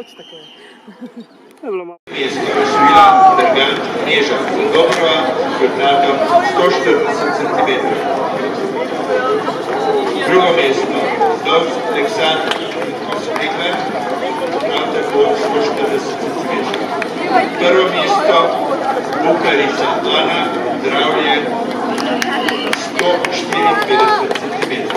skoči takole. Mjesto osvojila Drgan Kneža Dobrova s hrbtatom 140 cm. Drugo mjesto Dov Aleksandr Kosmikler, prav tako 140 cm. Prvo mjesto Bukarica Ana Zdravlje 154 cm.